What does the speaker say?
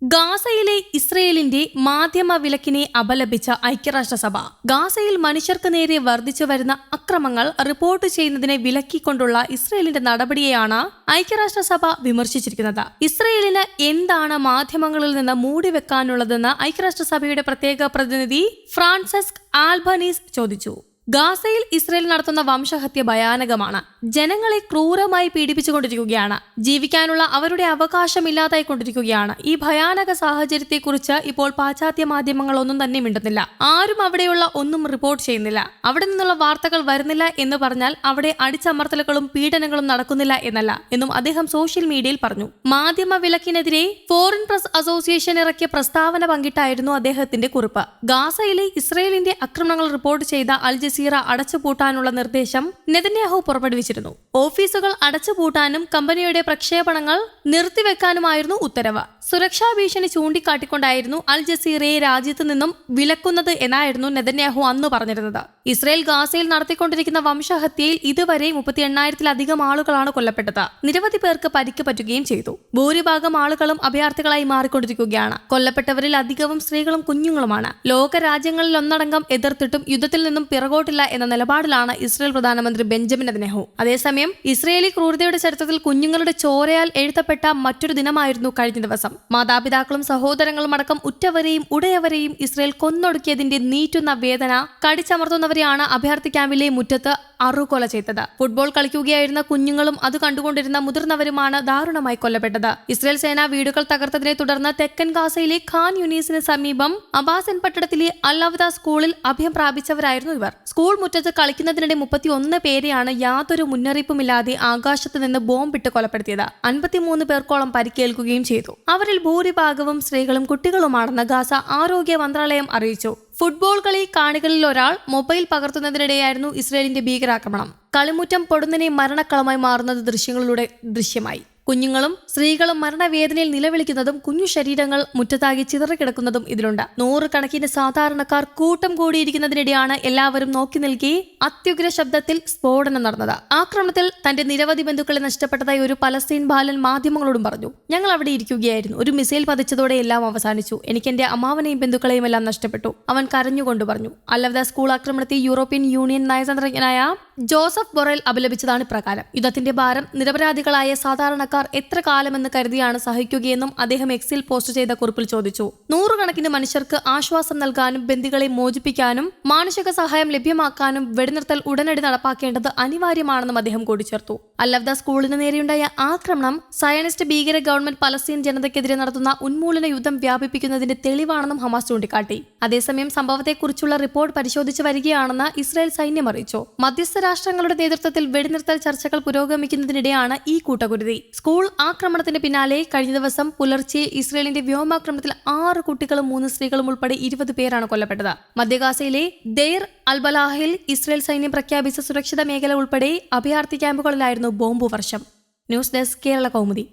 ഗാസയിലെ ഇസ്രയേലിന്റെ മാധ്യമ വിലക്കിനെ അപലപിച്ച ഐക്യരാഷ്ട്രസഭ ഗാസയിൽ മനുഷ്യർക്ക് നേരെ വർദ്ധിച്ചു വരുന്ന അക്രമങ്ങൾ റിപ്പോർട്ട് ചെയ്യുന്നതിനെ വിലക്കിക്കൊണ്ടുള്ള ഇസ്രയേലിന്റെ നടപടിയെയാണ് ഐക്യരാഷ്ട്രസഭ വിമർശിച്ചിരിക്കുന്നത്. ഇസ്രയേലിന് എന്താണ് മാധ്യമങ്ങളിൽ നിന്ന് മൂടിവെക്കാനുള്ളതെന്ന് ഐക്യരാഷ്ട്രസഭയുടെ പ്രത്യേക പ്രതിനിധി ഫ്രാൻസിസ്ക് ആൽബനീസ് ചോദിച്ചു. ഗാസയിൽ ഇസ്രയേൽ നടത്തുന്ന വംശഹത്യ ഭയാനകമാണ്. ജനങ്ങളെ ക്രൂരമായി പീഡിപ്പിച്ചുകൊണ്ടിരിക്കുകയാണ്. ജീവിക്കാനുള്ള അവരുടെ അവകാശമില്ലാതായി കൊണ്ടിരിക്കുകയാണ്. ഈ ഭയാനക സാഹചര്യത്തെക്കുറിച്ച് ഇപ്പോൾ പാശ്ചാത്യ മാധ്യമങ്ങൾ ഒന്നും തന്നെ മിണ്ടുന്നില്ല. ആരും അവിടെയുള്ള ഒന്നും റിപ്പോർട്ട് ചെയ്യുന്നില്ല. അവിടെ നിന്നുള്ള വാർത്തകൾ വരുന്നില്ല എന്ന് പറഞ്ഞാൽ അവിടെ അടിച്ചമർത്തലുകളും പീഡനങ്ങളും നടക്കുന്നില്ല എന്നല്ല എന്നും അദ്ദേഹം സോഷ്യൽ മീഡിയയിൽ പറഞ്ഞു. മാധ്യമ വിലക്കിനെതിരെ ഫോറിൻ പ്രസ് അസോസിയേഷൻ ഇറക്കിയ പ്രസ്താവന പങ്കിട്ടായിരുന്നു അദ്ദേഹത്തിന്റെ കുറിപ്പ്. ഗാസയിലെ ഇസ്രയേലിന്റെ ആക്രമണങ്ങൾ റിപ്പോർട്ട് ചെയ്ത അൽ ജസീറ അടച്ചുപൂട്ടാനുള്ള നിർദ്ദേശം നെതന്യാഹു പുറപ്പെടുവിച്ചിരുന്നു. ഓഫീസുകൾ അടച്ചുപൂട്ടാനും കമ്പനിയുടെ പ്രക്ഷേപണങ്ങൾ നിർത്തിവെക്കാനുമായിരുന്നു ഉത്തരവ്. സുരക്ഷാ ഭീഷണി ചൂണ്ടിക്കാട്ടിക്കൊണ്ടായിരുന്നു അൽ ജസീറയെ രാജ്യത്ത് നിന്നും വിലക്കുന്നത് എന്നായിരുന്നു നെതന്യാഹു അന്ന് പറഞ്ഞിരുന്നത്. ഇസ്രയേൽ ഗാസയിൽ നടത്തിക്കൊണ്ടിരിക്കുന്ന വംശഹത്യയിൽ ഇതുവരെ 38,000-ലധികം ആളുകളാണ് കൊല്ലപ്പെട്ടത്. നിരവധി പേർക്ക് പരിക്ക് പറ്റുകയും ചെയ്തു. ഭൂരിഭാഗം ആളുകളും അഭയാർത്ഥികളായി മാറിക്കൊണ്ടിരിക്കുകയാണ്. കൊല്ലപ്പെട്ടവരിൽ അധികവും സ്ത്രീകളും കുഞ്ഞുങ്ങളുമാണ്. ലോക രാജ്യങ്ങളിൽ ഒന്നടങ്കം എതിർത്തിട്ടും യുദ്ധത്തിൽ നിന്നും പിറകോട്ടില്ല എന്ന നിലപാടിലാണ് ഇസ്രയേൽ പ്രധാനമന്ത്രി ബെഞ്ചമിൻ നെതന്യാഹു. അതേസമയം ഇസ്രയേലി ക്രൂരതയുടെ ചരിത്രത്തിൽ കുഞ്ഞുങ്ങളുടെ ചോരയാൽ എഴുതപ്പെട്ട മറ്റൊരു ദിനമായിരുന്നു കഴിഞ്ഞ ദിവസം. മാതാപിതാക്കളും സഹോദരങ്ങളും അടക്കം ഉറ്റവരെയും ഉടയവരെയും ഇസ്രയേൽ കൊന്നൊടുക്കിയതിന്റെ നീറ്റുന്ന വേദന കടിച്ചമർത്തുന്നവരെയാണ് അഭയാർത്ഥി ക്യാമ്പിലെ മുറ്റത്ത് അറുകൊല ചെയ്തത്. ഫുട്ബോൾ കളിക്കുകയായിരുന്ന കുഞ്ഞുങ്ങളും അത് കണ്ടുകൊണ്ടിരുന്ന മുതിർന്നവരുമാണ് ദാരുണമായി കൊല്ലപ്പെട്ടത്. ഇസ്രയേൽ സേന വീടുകൾ തകർത്തതിനെ തുടർന്ന് തെക്കൻ ഗാസയിലെ ഖാൻ യൂനീസിന് സമീപം അബാസൻ പട്ടണത്തിലെ അൽ-അവദ സ്കൂളിൽ അഭയം പ്രാപിച്ചവരായിരുന്നു ഇവർ. സ്കൂൾ മുറ്റത്ത് കളിക്കുന്നതിനിടെ 31 പേരെയാണ് യാതൊരു മുന്നറിയിപ്പുമില്ലാതെ ആകാശത്ത് നിന്ന് ബോംബിട്ട് കൊലപ്പെടുത്തിയത്. 53 പേർക്കോളം പരിക്കേൽക്കുകയും ചെയ്തു. അവരിൽ ഭൂരിഭാഗവും സ്ത്രീകളും കുട്ടികളുമാണെന്ന് ഗാസ ആരോഗ്യ മന്ത്രാലയം അറിയിച്ചു. ഫുട്ബോൾ കളി കാണികളിൽ ഒരാൾ മൊബൈൽ പകർത്തുന്നതിനിടെയായിരുന്നു ഇസ്രയേലിന്റെ ഭീകരാക്രമണം. കളിമുറ്റം പൊടുന്നനെ മരണക്കളമായി മാറുന്നത് ദൃശ്യങ്ങളിലൂടെ ദൃശ്യമായി. കുഞ്ഞുങ്ങളും സ്ത്രീകളും മരണവേദനയിൽ നിലവിളിക്കുന്നതും കുഞ്ഞു ശരീരങ്ങൾ മുറ്റത്താകി ചിതറിക്കിടക്കുന്നതും ഇതിലുണ്ട്. 100 കണക്കിന് സാധാരണക്കാർ കൂട്ടം കൂടിയിരിക്കുന്നതിനിടെയാണ് എല്ലാവരും നോക്കി നിൽക്കെ അത്യുഗ്ര ശബ്ദത്തിൽ സ്ഫോടനം നടന്നത്. ആക്രമണത്തിൽ തന്റെ നിരവധി ബന്ധുക്കളെ നഷ്ടപ്പെട്ടതായി ഒരു പലസ്തീൻ ബാലൻ മാധ്യമങ്ങളോടും പറഞ്ഞു. ഞങ്ങൾ അവിടെ ഇരിക്കുകയായിരുന്നു. ഒരു മിസൈൽ പതിച്ചതോടെ എല്ലാം അവസാനിച്ചു. എനിക്ക് എന്റെ അമ്മാവനെയും ബന്ധുക്കളെയും എല്ലാം നഷ്ടപ്പെട്ടു. അവൻ കരഞ്ഞുകൊണ്ട് പറഞ്ഞു. അൽ-അവദ സ്കൂൾ ആക്രമണത്തെ യൂറോപ്യൻ യൂണിയൻ നയതന്ത്രജ്ഞനായ ജോസഫ് ബൊറേൽ അപലപിച്ചതാണ് പ്രകാരം. യുദ്ധത്തിന്റെ ഭാരം നിരപരാധികളായ സാധാരണക്കാർ എത്ര കാലമെന്ന് കരുതിയാണ് സഹിക്കുകയെന്നും അദ്ദേഹം എക്സിൽ പോസ്റ്റ് ചെയ്ത കുറിപ്പിൽ ചോദിച്ചു. 100 കണക്കിന് മനുഷ്യർക്ക് ആശ്വാസം നൽകാനും ബന്ദികളെ മോചിപ്പിക്കാനും മാനുഷിക സഹായം ലഭ്യമാക്കാനും വെടിനിർത്തൽ ഉടനടി നടപ്പാക്കേണ്ടത് അനിവാര്യമാണെന്നും അദ്ദേഹം കൂട്ടിച്ചേർത്തു. അൽ-അവദ സ്കൂളിന് നേരെയുണ്ടായ ആക്രമണം സയനിസ്റ്റ് ഭീകര ഗവൺമെന്റ് പലസ്തീൻ ജനതയ്ക്കെതിരെ നടത്തുന്ന ഉന്മൂലന യുദ്ധം വ്യാപിപ്പിക്കുന്നതിന്റെ തെളിവാണെന്നും ഹമാസ് ചൂണ്ടിക്കാട്ടി. അതേസമയം സംഭവത്തെക്കുറിച്ചുള്ള റിപ്പോർട്ട് പരിശോധിച്ചു വരികയാണെന്ന് ഇസ്രായേൽ സൈന്യം അറിയിച്ചു. മധ്യസ്ഥ രാഷ്ട്രങ്ങളുടെ നേതൃത്വത്തിൽ വെടിനിർത്തൽ ചർച്ചകൾ പുരോഗമിക്കുന്നതിനിടെയാണ് ഈ കൂട്ടക്കുരുതി. സ്കൂൾ ആക്രമണത്തിന് പിന്നാലെ കഴിഞ്ഞ ദിവസം പുലർച്ചെ ഇസ്രയേലിന്റെ വ്യോമാക്രമണത്തിൽ 6 കുട്ടികളും 3 സ്ത്രീകളും ഉൾപ്പെടെ 20 പേരാണ് കൊല്ലപ്പെട്ടത്. മധ്യഗാസയിലെ ദെയർ അൽ-ബലാഹിൽ ഇസ്രയേൽ സൈന്യം പ്രഖ്യാപിച്ച സുരക്ഷിത മേഖല ഉൾപ്പെടെ അഭയാർത്ഥി ക്യാമ്പുകളിലായിരുന്നു ബോംബ് വർഷം. News desk Kerala Kaumudi.